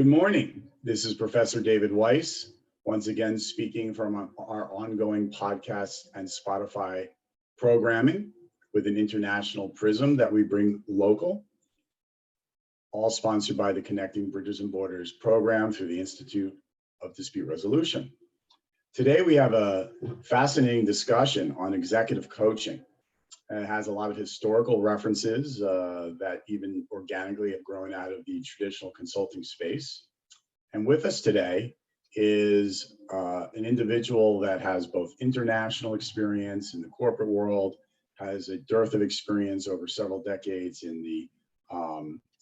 Good morning. This is Professor David Weiss, once again speaking from our ongoing podcast and Spotify programming with an international prism that we bring local, all sponsored by the Connecting Bridges and Borders program through the Institute of Dispute Resolution. Today we have a fascinating discussion on executive coaching. And it has a lot of historical references that even organically have grown out of the traditional consulting space. And with us today is an individual that has both international experience in the corporate world, has a dearth of experience over several decades in the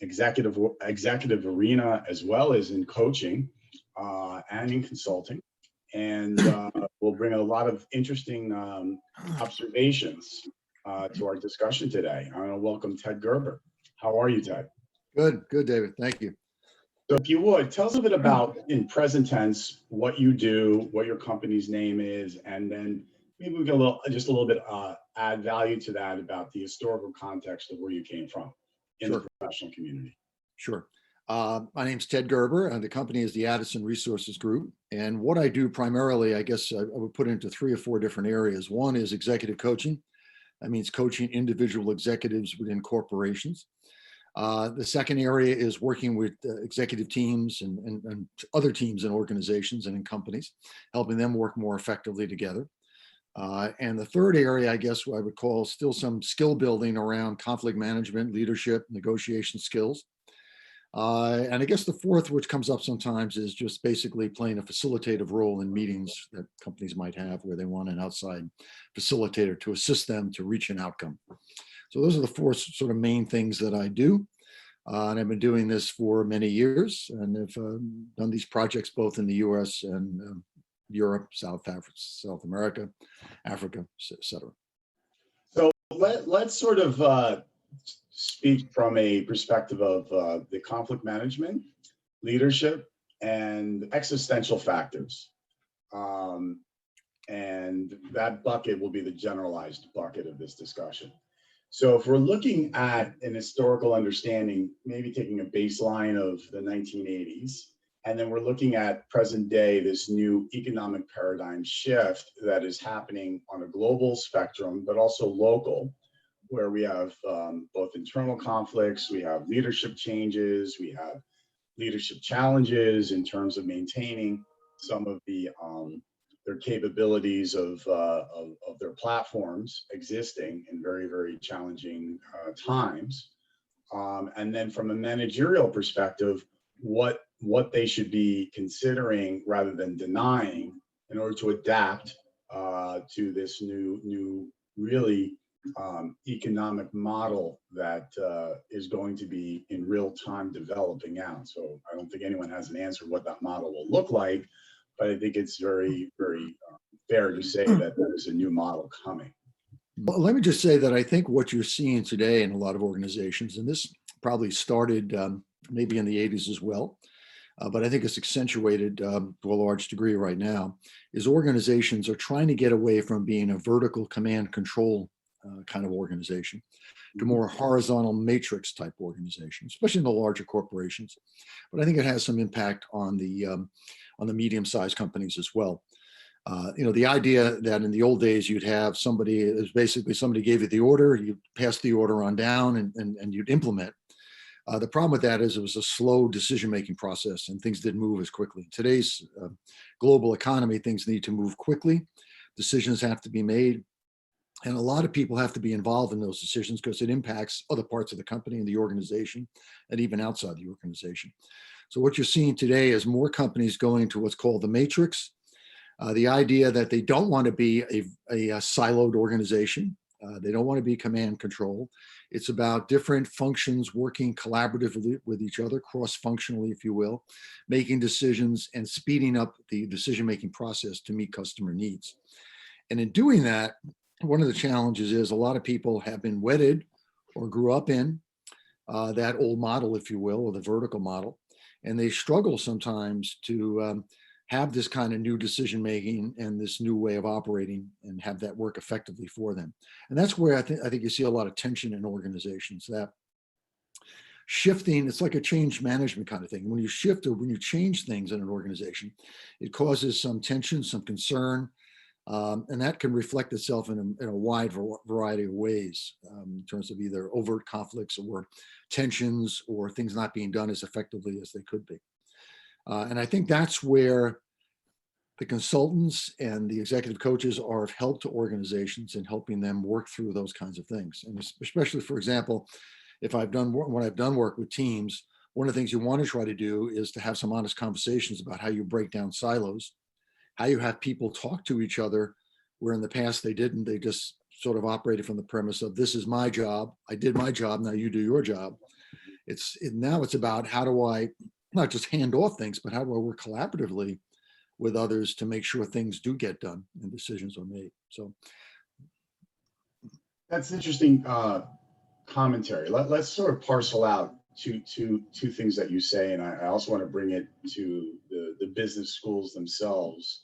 executive arena, as well as in coaching and in consulting. And we'll bring a lot of interesting observations to our discussion today. I want to welcome Ted Gerber. How are you, Ted? Good, David. Thank you. So if you would, tell us a bit about, in present tense, what you do, what your company's name is, and then maybe we can just a little bit add value to that about the historical context of where you came from in the professional community. Sure. My name's Ted Gerber, and the company is the Addison Resources Group. And what I do primarily, I guess I would put it into 3 or 4 different areas. One is executive coaching. That means coaching individual executives within corporations. The second area is working with executive teams and other teams in organizations and in companies, helping them work more effectively together. And the third area, I guess, what I would call still some skill building around conflict management, leadership, negotiation skills. And I guess the fourth, which comes up sometimes, is just basically playing a facilitative role in meetings that companies might have where they want an outside facilitator to assist them to reach an outcome. So those are the 4 sort of main things that I do. And I've been doing this for many years, and have done these projects both in the US and Europe, South America, Africa, etc. So let's sort of speak from a perspective of the conflict management, leadership, and existential factors. And that bucket will be the generalized bucket of this discussion. So if we're looking at an historical understanding, maybe taking a baseline of the 1980s, and then we're looking at present day, this new economic paradigm shift that is happening on a global spectrum, but also local, where we have both internal conflicts, we have leadership changes, we have leadership challenges in terms of maintaining some of the their capabilities of their platforms existing in very, very challenging times. And then from a managerial perspective, what they should be considering rather than denying in order to adapt to this new really economic model that is going to be in real time developing out. So I don't think anyone has an answer what that model will look like, but I think it's very, very fair to say that there's a new model coming. Well, let me just say that I think what you're seeing today in a lot of organizations, and this probably started maybe in the 80s as well, but I think it's accentuated to a large degree right now, is organizations are trying to get away from being a vertical command control kind of organization to more horizontal matrix type organization, especially in the larger corporations. But I think it has some impact on the medium-sized companies as well. The idea that in the old days you'd have somebody, it was basically somebody gave you the order, you pass the order on down and you'd implement. The problem with that is it was a slow decision-making process and things didn't move as quickly. In today's global economy, things need to move quickly. Decisions have to be made. And a lot of people have to be involved in those decisions because it impacts other parts of the company and the organization and even outside the organization. So what you're seeing today is more companies going to what's called the matrix. The idea that they don't want to be a siloed organization. They don't want to be command control. It's about different functions working collaboratively with each other, cross-functionally, if you will, making decisions and speeding up the decision-making process to meet customer needs. And in doing that, one of the challenges is a lot of people have been wedded or grew up in that old model, if you will, or the vertical model, and they struggle sometimes to have this kind of new decision-making and this new way of operating and have that work effectively for them. And that's where I think you see a lot of tension in organizations, that shifting, it's like a change management kind of thing. When you shift or when you change things in an organization, it causes some tension, some concern, and that can reflect itself in a wide variety of ways, in terms of either overt conflicts or tensions or things not being done as effectively as they could be. And I think that's where the consultants and the executive coaches are of help to organizations in helping them work through those kinds of things. And especially, for example, when I've done work with teams, one of the things you want to try to do is to have some honest conversations about how you break down silos, how you have people talk to each other, where in the past they didn't. They just sort of operated from the premise of, this is my job, I did my job, now you do your job. Now it's about, how do I not just hand off things, but how do I work collaboratively with others to make sure things do get done and decisions are made. So that's interesting commentary. Let's sort of parcel out two things that you say, and I also want to bring it to the business schools themselves,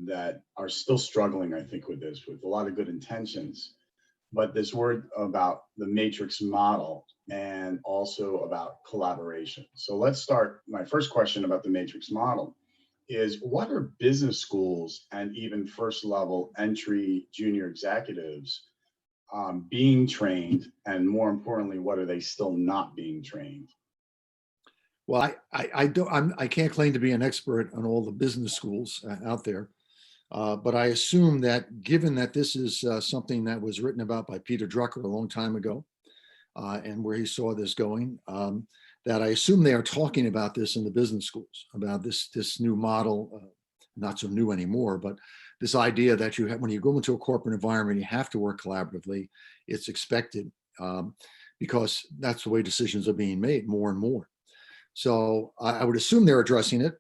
that are still struggling, I think, with this, with a lot of good intentions. But this word about the matrix model and also about collaboration. So let's start. My first question about the matrix model is, what are business schools and even first level entry junior executives being trained, and more importantly, what are they still not being trained? well, I can't claim to be an expert on all the business schools out there, but I assume that, given that this is something that was written about by Peter Drucker a long time ago, and where he saw this going, that I assume they are talking about this in the business schools, about this new model, not so new anymore, but this idea that you have, when you go into a corporate environment, you have to work collaboratively. It's expected, because that's the way decisions are being made more and more. So I would assume they're addressing it.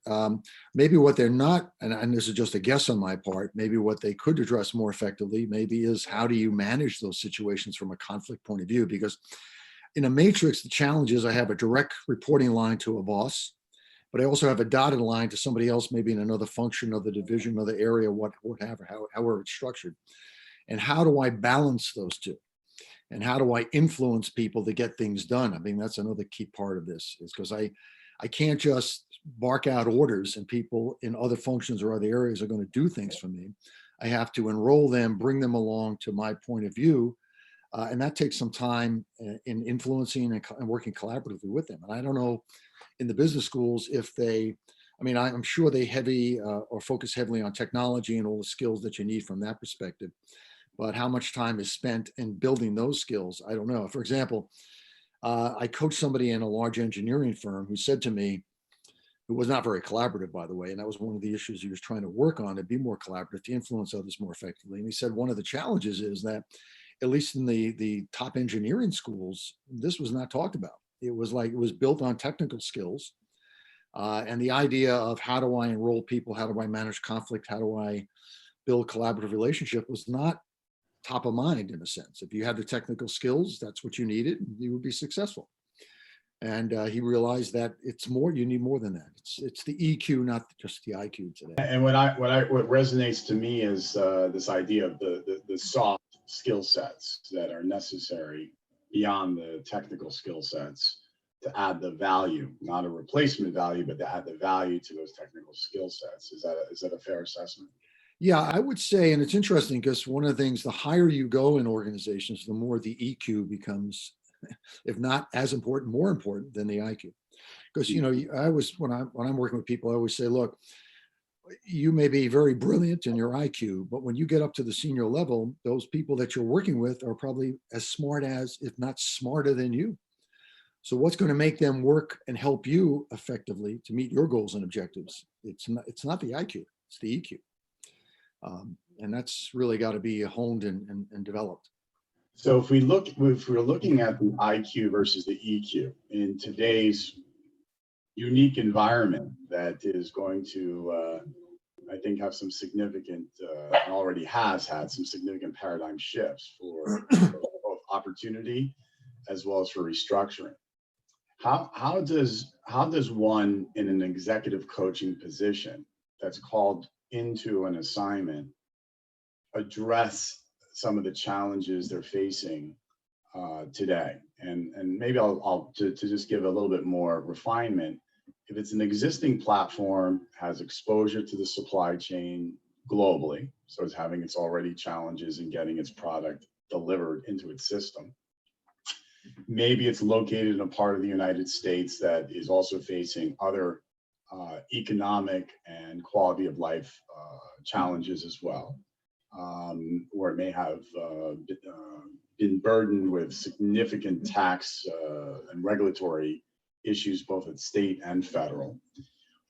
Maybe what they're not, and this is just a guess on my part, maybe what they could address more effectively maybe is, how do you manage those situations from a conflict point of view? Because in a matrix, the challenge is, I have a direct reporting line to a boss, but I also have a dotted line to somebody else, maybe in another function of the division, another area, whatever, however it's structured. And how do I balance those two? And how do I influence people to get things done? I mean, that's another key part of this, is because I can't just bark out orders and people in other functions or other areas are going to do things for me. I have to enroll them, bring them along to my point of view. And that takes some time in influencing and working collaboratively with them. And I don't know in the business schools if they, I mean, I'm sure they or focus heavily on technology and all the skills that you need from that perspective. But how much time is spent in building those skills, I don't know. For example, I coached somebody in a large engineering firm who said to me, who was not very collaborative, by the way, and that was one of the issues he was trying to work on, to be more collaborative, to influence others more effectively. And he said one of the challenges is that, at least in the top engineering schools, this was not talked about. It was built on technical skills. And the idea of, how do I enroll people? How do I manage conflict? How do I build collaborative relationship was not top of mind, in a sense. If you had the technical skills, that's what you needed, you would be successful. And he realized that you need more than that. It's the EQ, not just the IQ today. And what resonates to me is this idea of the soft skill sets that are necessary beyond the technical skill sets to add the value, not a replacement value, but to add the value to those technical skill sets. Is that a fair assessment? Yeah, I would say, and it's interesting because one of the things, the higher you go in organizations, the more the EQ becomes, if not as important, more important than the IQ. Because, when I'm working with people, I always say, look, you may be very brilliant in your IQ, but when you get up to the senior level, those people that you're working with are probably as smart as, if not smarter than you. So what's going to make them work and help you effectively to meet your goals and objectives? It's not the IQ, it's the EQ. And that's really got to be honed and developed. So if we're looking at the IQ versus the EQ in today's unique environment, that is going to, I think, have some significant, and already has had some significant paradigm shifts for both opportunity as well as for restructuring. How does one in an executive coaching position that's called into an assignment address some of the challenges they're facing today? and maybe I'll to just give a little bit more refinement. If it's an existing platform, has exposure to the supply chain globally, so it's having its already challenges in getting its product delivered into its system. Maybe it's located in a part of the United States that is also facing other economic and quality of life challenges as well, or it may have been burdened with significant tax and regulatory issues, both at state and federal.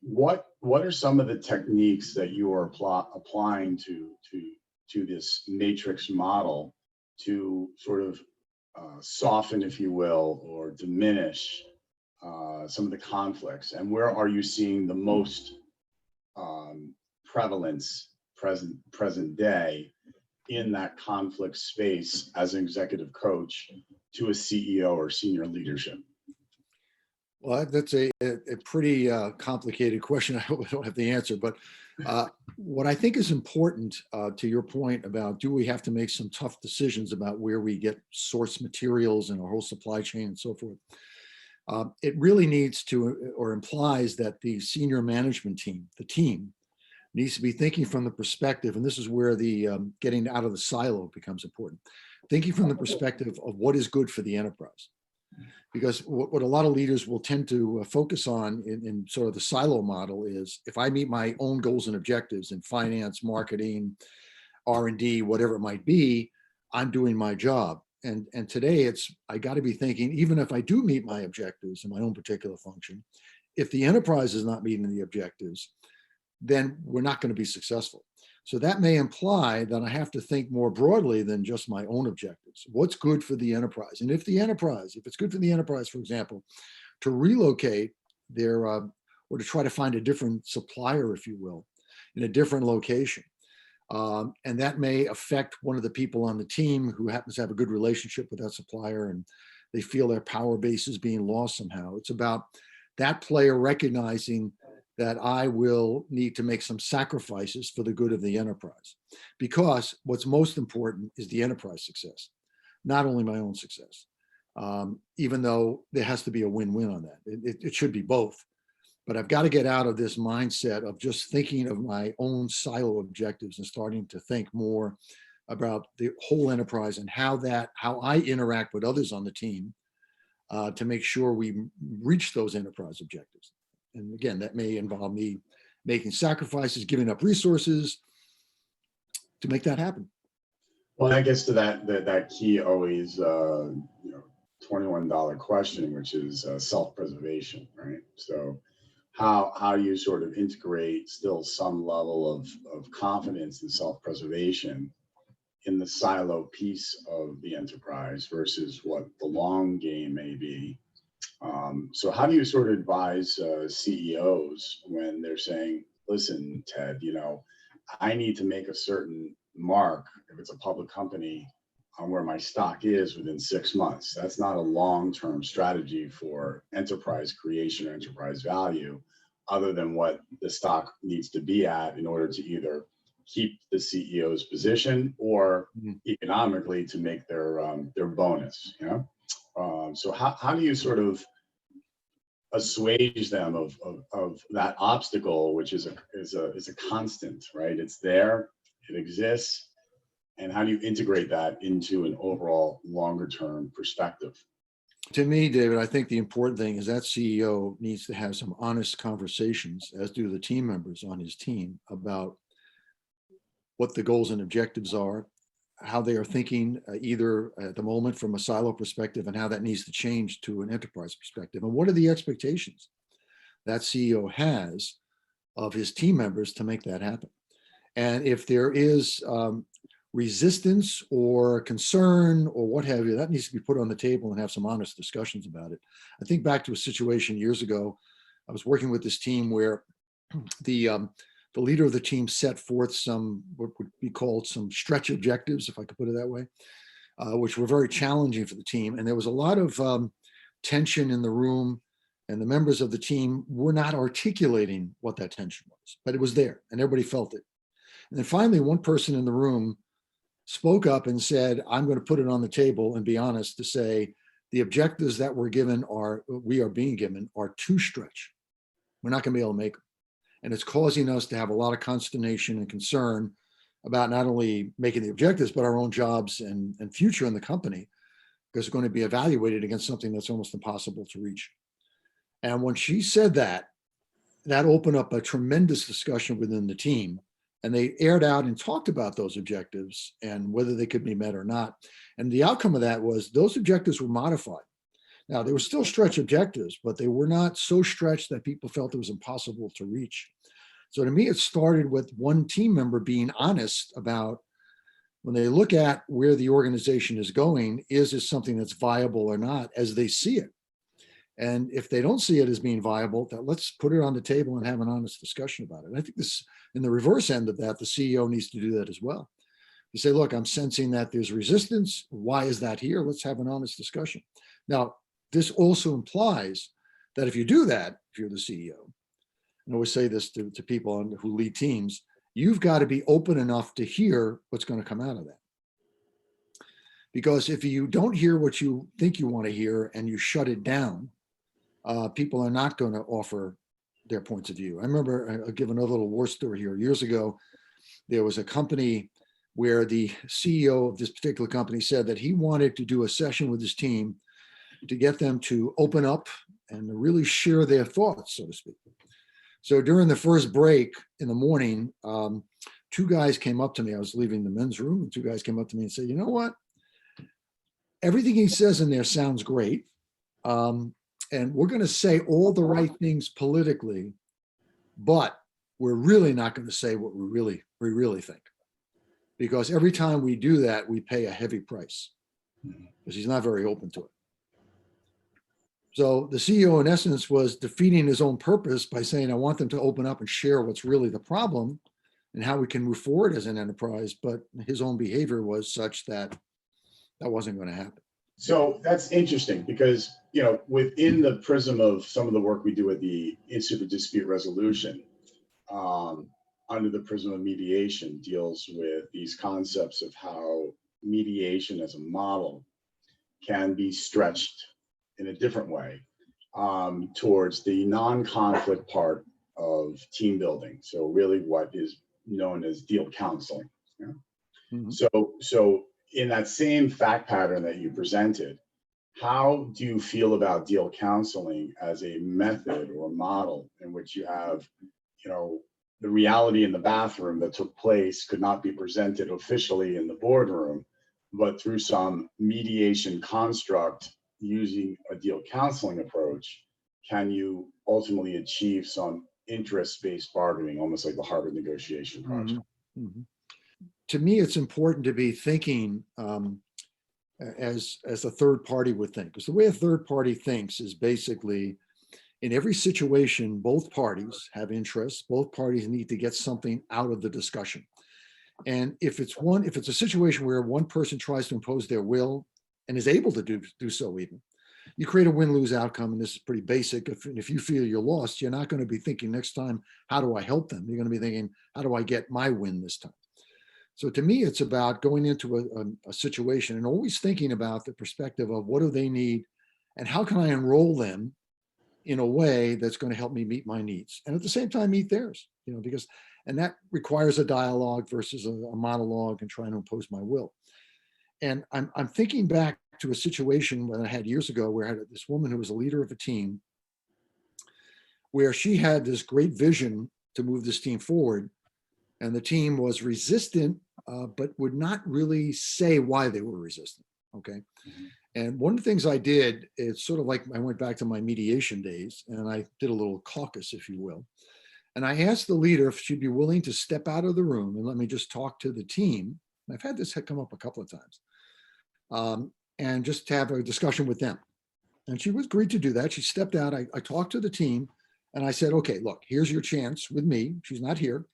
What are some of the techniques that you are applying to this matrix model to sort of soften, if you will, or diminish some of the conflicts? And where are you seeing the most prevalence present day in that conflict space as an executive coach to a CEO or senior leadership? Well, that's a pretty complicated question. I hope I don't have the answer, but what I think is important to your point about, do we have to make some tough decisions about where we get source materials and our whole supply chain and so forth? It really needs to, or implies that the senior management team, the team, needs to be thinking from the perspective, and this is where the getting out of the silo becomes important, thinking from the perspective of what is good for the enterprise. Because what a lot of leaders will tend to focus on in sort of the silo model is, if I meet my own goals and objectives in finance, marketing, R&D, whatever it might be, I'm doing my job. And today I got to be thinking, even if I do meet my objectives in my own particular function, if the enterprise is not meeting the objectives, then we're not going to be successful. So that may imply that I have to think more broadly than just my own objectives. What's good for the enterprise? And if it's good for the enterprise, for example, to relocate their, or to try to find a different supplier, if you will, in a different location, and that may affect one of the people on the team who happens to have a good relationship with that supplier, and they feel their power base is being lost somehow. It's about that player recognizing that I will need to make some sacrifices for the good of the enterprise. Because what's most important is the enterprise success, not only my own success. Even though there has to be a win-win on that. It should be both. But I've got to get out of this mindset of just thinking of my own silo objectives and starting to think more about the whole enterprise and how I interact with others on the team to make sure we reach those enterprise objectives. And again, that may involve me making sacrifices, giving up resources to make that happen. Well, that gets to that key always, $21 question, which is self-preservation, right? So how you sort of integrate still some level of confidence and self-preservation in the silo piece of the enterprise versus what the long game may be. So how do you sort of advise CEOs when they're saying, listen, Ted, I need to make a certain mark, if it's a public company, on where my stock is within 6 months. That's not a long-term strategy for enterprise creation or enterprise value, other than what the stock needs to be at in order to either keep the CEO's position or economically to make their bonus. So how do you sort of assuage them of that obstacle, which is a constant, right? It's there, it exists, and how do you integrate that into an overall longer term perspective? To me, David, I think the important thing is that CEO needs to have some honest conversations, as do the team members on his team, about what the goals and objectives are, how they are thinking either at the moment from a silo perspective, and how that needs to change to an enterprise perspective. And what are the expectations that CEO has of his team members to make that happen? And if there is resistance or concern or what have you, that needs to be put on the table and have some honest discussions about it. I think back to a situation years ago. I was working with this team where the leader of the team set forth some, what would be called some stretch objectives, if I could put it that way, which were very challenging for the team. And there was a lot of tension in the room, and the members of the team were not articulating what that tension was, but it was there and everybody felt it. And then finally, one person in the room spoke up and said, I'm going to put it on the table and be honest to say, the objectives that we are being given are too stretch. We're not going to be able to make them. And it's causing us to have a lot of consternation and concern about not only making the objectives, but our own jobs and future in the company, because it's going to be evaluated against something that's almost impossible to reach. And when she said that, that opened up a tremendous discussion within the team. And they aired out and talked about those objectives and whether they could be met or not. And the outcome of that was those objectives were modified. Now, they were still stretch objectives, but they were not so stretched that people felt it was impossible to reach. So to me, it started with one team member being honest about, when they look at where the organization is going, is this something that's viable or not as they see it? And if they don't see it as being viable, that let's put it on the table and have an honest discussion about it. And I think this, in the reverse end of that, the CEO needs to do that as well. You say, look, I'm sensing that there's resistance. Why is that here? Let's have an honest discussion. Now, this also implies that if you do that, if you're the CEO, and I always say this to people who lead teams, you've got to be open enough to hear what's going to come out of that. Because if you don't hear what you think you want to hear and you shut it down, people are not going to offer their points of view. I remember, I'll give another little war story here. Years ago, there was a company where the CEO of this particular company said that he wanted to do a session with his team to get them to open up and to really share their thoughts, so to speak. So during the first break in the morning, two guys came up to me. I was leaving the men's room, and two guys came up to me and said, you know what? Everything he says in there sounds great. And we're going to say all the right things politically, but we're really not going to say what we really think. Because every time we do that, we pay a heavy price, because he's not very open to it. So the CEO, in essence, was defeating his own purpose by saying, I want them to open up and share what's really the problem and how we can move forward as an enterprise. But his own behavior was such that that wasn't going to happen. So that's interesting because, within the prism of some of the work we do at the Institute for Dispute Resolution, under the prism of mediation, deals with these concepts of how mediation as a model can be stretched in a different way towards the non-conflict part of team building. So really what is known as deal counseling. Mm-hmm. So in that same fact pattern that you presented, how do you feel about deal counseling as a method or model in which you have, the reality in the bathroom that took place could not be presented officially in the boardroom, but through some mediation construct using a deal counseling approach, can you ultimately achieve some interest-based bargaining, almost like the Harvard negotiation project? Mm-hmm. Mm-hmm. To me, it's important to be thinking as a third party would think. Because the way a third party thinks is basically, in every situation, both parties have interests. Both parties need to get something out of the discussion. And if it's a situation where one person tries to impose their will and is able to do so, even, you create a win-lose outcome. And this is pretty basic. If you feel you're lost, you're not going to be thinking next time, how do I help them? You're going to be thinking, how do I get my win this time? So to me, it's about going into a situation and always thinking about the perspective of what do they need and how can I enroll them in a way that's going to help me meet my needs and at the same time meet theirs, and that requires a dialogue versus a monologue and trying to impose my will. And I'm thinking back to a situation that I had years ago where I had this woman who was a leader of a team where she had this great vision to move this team forward. And the team was resistant, but would not really say why they were resistant. Okay. Mm-hmm. And one of the things I did, it's sort of like I went back to my mediation days and I did a little caucus, if you will. And I asked the leader if she'd be willing to step out of the room and let me just talk to the team. And I've had this come up a couple of times, and just have a discussion with them. And she was agreed to do that. She stepped out. I talked to the team and I said, okay, look, here's your chance with me. She's not here.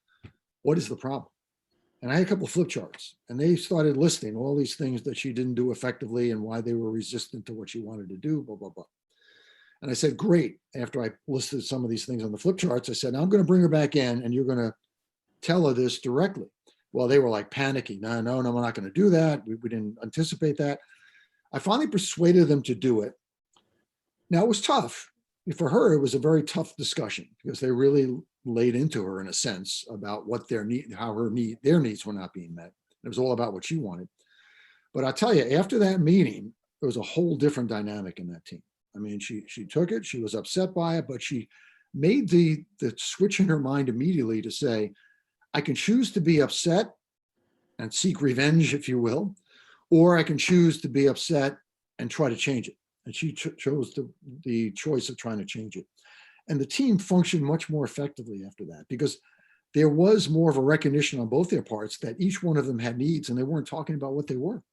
What is the problem? And I had a couple of flip charts and they started listing all these things that she didn't do effectively and why they were resistant to what she wanted to do, blah, blah, blah. And I said, great. After I listed some of these things on the flip charts, I said, now I'm going to bring her back in and you're going to tell her this directly. Well, they were like panicking. No, we're not going to do that. We didn't anticipate that. I finally persuaded them to do it. Now, it was tough. For her, it was a very tough discussion because they really laid into her in a sense about what their needs were not being met. It was all about what she wanted. But I'll tell you, after that meeting, there was a whole different dynamic in that team. I mean, she took it, she was upset by it, but she made the switch in her mind immediately to say, I can choose to be upset and seek revenge, if you will, or I can choose to be upset and try to change it. And she chose the choice of trying to change it. And the team functioned much more effectively after that because there was more of a recognition on both their parts that each one of them had needs and they weren't talking about what they were.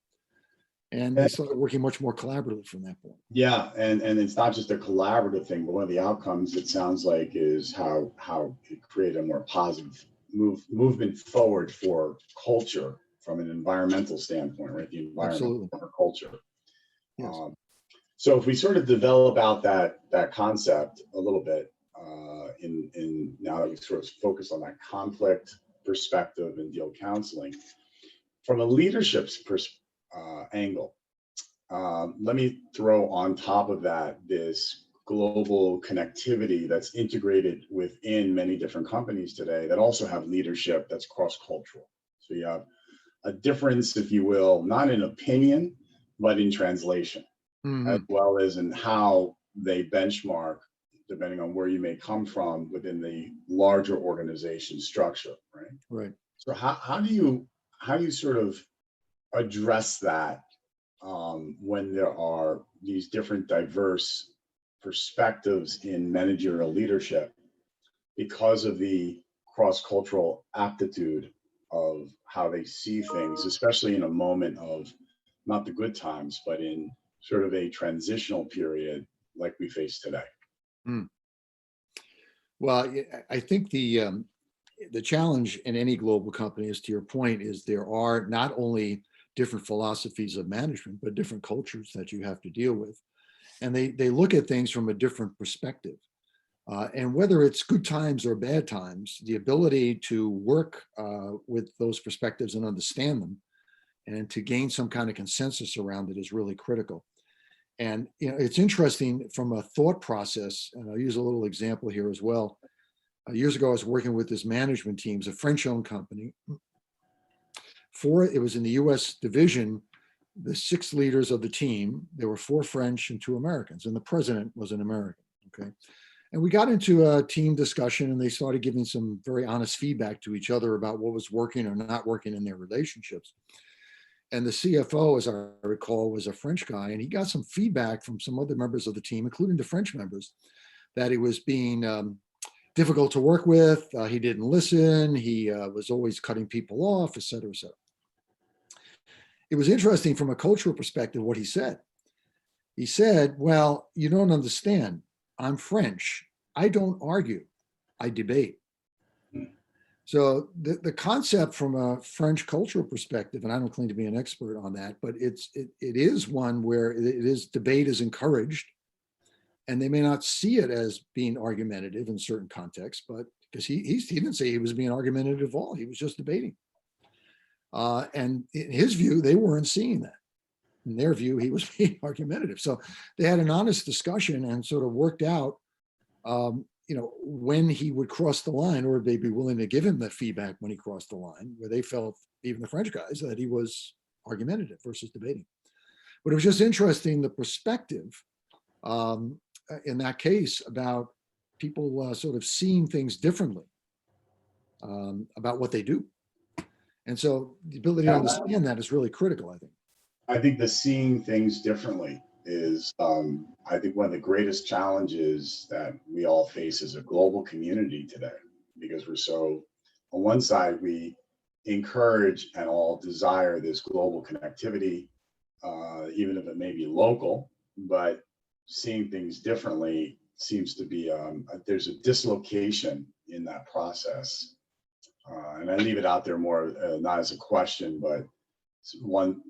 And they started working much more collaboratively from that point. Yeah, and it's not just a collaborative thing, but one of the outcomes it sounds like is how it created a more positive movement forward for culture from an environmental standpoint, right? The environment for culture. Yes. So if we sort of develop out that concept a little bit, in now that we sort of focus on that conflict perspective and deal counseling, from a leadership's angle, let me throw on top of that this global connectivity that's integrated within many different companies today that also have leadership that's cross-cultural. So you have a difference, if you will, not in opinion, but in translation, as well as in how they benchmark, depending on where you may come from within the larger organization structure, right? Right. So how do you sort of address that when there are these different diverse perspectives in managerial leadership because of the cross-cultural aptitude of how they see things, especially in a moment of not the good times, but in sort of a transitional period like we face today? Well, I think the challenge in any global company is, to your point, is there are not only different philosophies of management, but different cultures that you have to deal with. And they look at things from a different perspective. And whether it's good times or bad times, the ability to work with those perspectives and understand them and to gain some kind of consensus around it is really critical. And it's interesting from a thought process, and I'll use a little example here as well. Years ago, I was working with this management team, it's a French-owned company. It was in the US division, the 6 leaders of the team, there were 4 French and 2 Americans, and the president was an American, okay? And we got into a team discussion and they started giving some very honest feedback to each other about what was working or not working in their relationships. And the CFO, as I recall, was a French guy, and he got some feedback from some other members of the team, including the French members, that he was being difficult to work with. He didn't listen. He was always cutting people off, et cetera, et cetera. It was interesting from a cultural perspective what he said. He said, well, you don't understand. I'm French. I don't argue. I debate. So the concept from a French cultural perspective, and I don't claim to be an expert on that, but it is one where debate is encouraged, and they may not see it as being argumentative in certain contexts, but because he didn't say he was being argumentative at all, he was just debating. And in his view, they weren't seeing that. In their view, he was being argumentative. So they had an honest discussion and sort of worked out, when he would cross the line, or they'd be willing to give him that feedback when he crossed the line, where they felt, even the French guys, that he was argumentative versus debating. But it was just interesting, the perspective in that case about people sort of seeing things differently about what they do. And so the ability to understand that is really critical, I think. I think the seeing things differently is, I think, one of the greatest challenges that we all face as a global community today, because we're so, on one side, we encourage and all desire this global connectivity, even if it may be local, but seeing things differently seems to be, there's a dislocation in that process. And I leave it out there more, not as a question, but one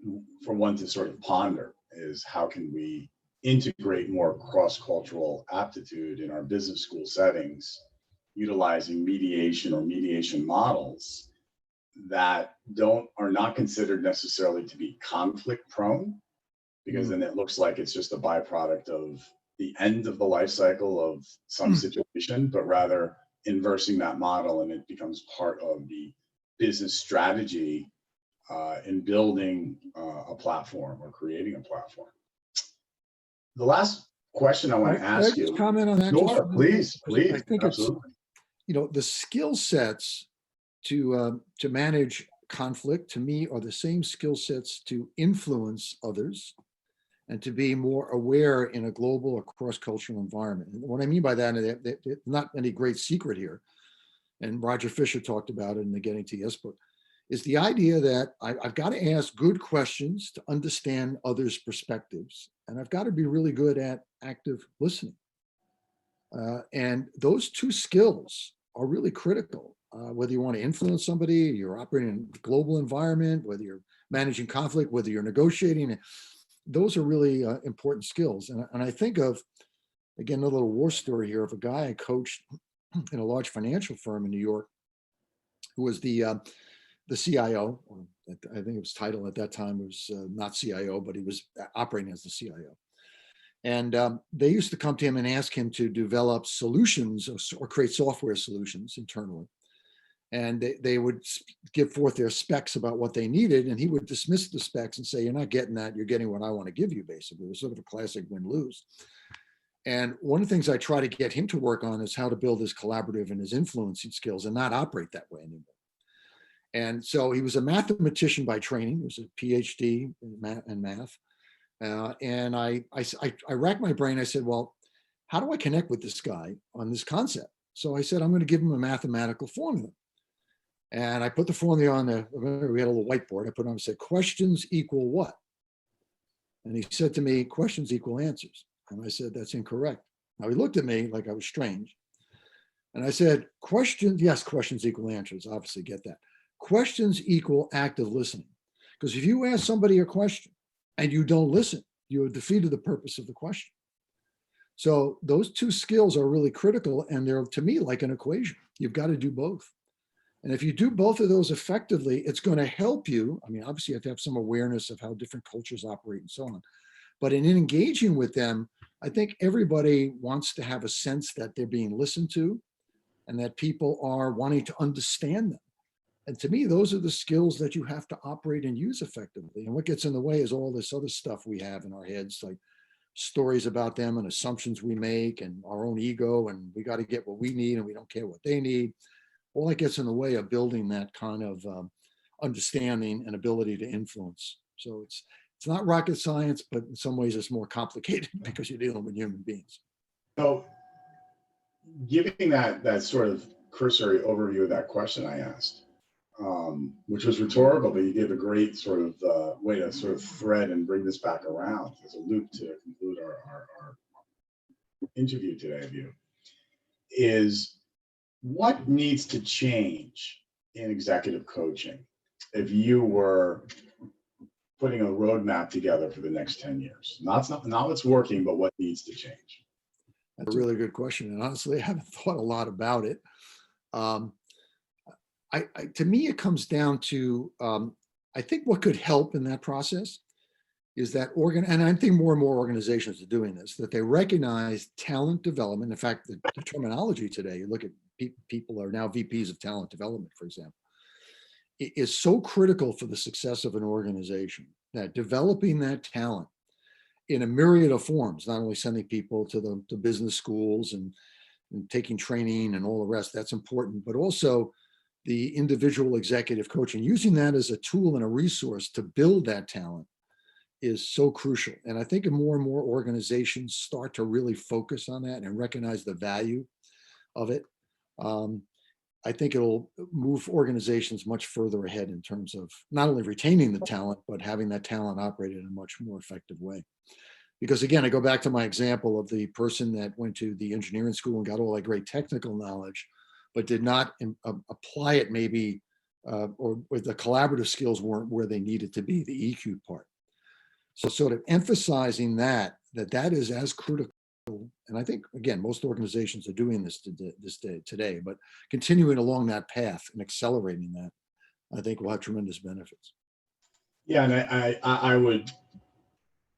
to sort of ponder is how can we integrate more cross-cultural aptitude in our business school settings, utilizing mediation or mediation models that are not considered necessarily to be conflict prone, because then it looks like it's just a byproduct of the end of the life cycle of some situation, but rather inversing that model, and it becomes part of the business strategy in building a platform or creating a platform. The last question I want to Can I ask just you. comment on that? Sure, please, I think absolutely. it's, the skill sets to manage conflict, to me, are the same skill sets to influence others and to be more aware in a global or cross-cultural environment. And what I mean by that, and not any great secret here, and Roger Fisher talked about it in the Getting to Yes book, is the idea that I've got to ask good questions to understand others' perspectives, and I've got to be really good at active listening. And those two skills are really critical. Whether you want to influence somebody, you're operating in a global environment, whether you're managing conflict, whether you're negotiating, those are really important skills. And I think of, again, a little war story here of a guy I coached in a large financial firm in New York, who was the CIO. Or I think his title at that time was not CIO, but he was operating as the CIO. And they used to come to him and ask him to develop solutions or create software solutions internally. And they would give forth their specs about what they needed, and he would dismiss the specs and say, "You're not getting that, you're getting what I want to give you," basically. It was sort of a classic win-lose. And one of the things I try to get him to work on is how to build his collaborative and his influencing skills and not operate that way anymore. And so he was a mathematician by training. He was a PhD in math. And I racked my brain. I said, well, how do I connect with this guy on this concept? So I said, I'm going to give him a mathematical formula. And I put the formula on we had a little whiteboard. I put it on and said, questions equal what? And he said to me, questions equal answers. And I said, that's incorrect. Now he looked at me like I was strange. And I said, questions equal answers. Obviously get that. Questions equal active listening. Because if you ask somebody a question and you don't listen, you have defeated the purpose of the question. So those two skills are really critical, and they're, to me, like an equation. You've got to do both. And if you do both of those effectively, it's going to help you. I mean, obviously you have to have some awareness of how different cultures operate and so on. But in engaging with them, I think everybody wants to have a sense that they're being listened to and that people are wanting to understand them. And to me, those are the skills that you have to operate and use effectively. And what gets in the way is all this other stuff we have in our heads, like stories about them and assumptions we make and our own ego, and we got to get what we need and we don't care what they need. All that gets in the way of building that kind of understanding and ability to influence. So it's not rocket science, but in some ways it's more complicated because you're dealing with human beings. So giving that sort of cursory overview of that question I asked, which was rhetorical, but you gave a great sort of way to sort of thread and bring this back around as a loop to conclude our interview today of you, is what needs to change in executive coaching if you were putting a roadmap together for the next 10 years? Not what's working, but what needs to change? That's a really good question. And honestly, I haven't thought a lot about it. To me, it comes down to, I think what could help in that process is that and I think more and more organizations are doing this, that they recognize talent development. In fact, the terminology today, you look at people are now VPs of talent development, for example, it is so critical for the success of an organization that developing that talent in a myriad of forms, not only sending people to the business schools and taking training and all the rest, that's important, but also the individual executive coaching, using that as a tool and a resource to build that talent is so crucial. And I think more and more organizations start to really focus on that and recognize the value of it. I think it'll move organizations much further ahead in terms of not only retaining the talent, but having that talent operate in a much more effective way. Because again, I go back to my example of the person that went to the engineering school and got all that great technical knowledge, but did not apply it maybe, or the collaborative skills weren't where they needed to be, the EQ part. So sort of emphasizing that is as critical. And I think, again, most organizations are doing this today, but continuing along that path and accelerating that, I think will have tremendous benefits. Yeah, and I would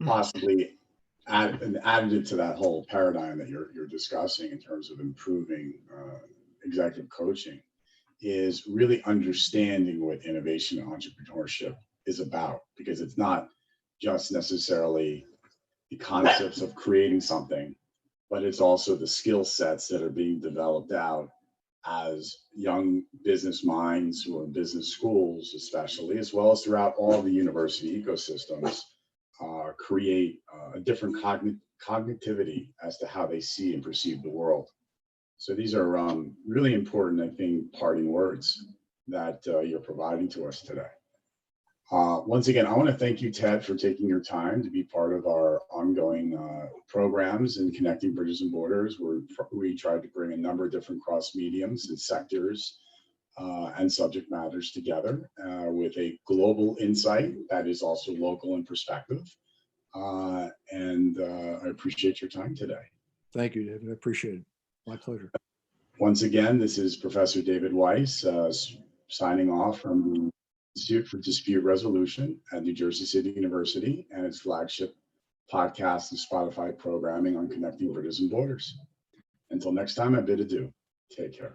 possibly add an additive to that whole paradigm that you're discussing in terms of improving executive coaching is really understanding what innovation and entrepreneurship is about, because it's not just necessarily the concepts of creating something, but it's also the skill sets that are being developed out as young business minds who are in business schools, especially, as well as throughout all the university ecosystems, create a different cognitivity as to how they see and perceive the world. So these are really important, I think, parting words that you're providing to us today. Once again, I want to thank you, Ted, for taking your time to be part of our ongoing programs in Connecting Bridges and Borders, where we tried to bring a number of different cross mediums and sectors and subject matters together with a global insight that is also local in perspective. And I appreciate your time today. Thank you, David. I appreciate it. My pleasure. Once again, this is Professor David Weiss signing off from the Institute for Dispute Resolution at New Jersey City University and its flagship podcast and Spotify programming on Connecting Bridges and Borders. Until next time, I bid adieu. Take care.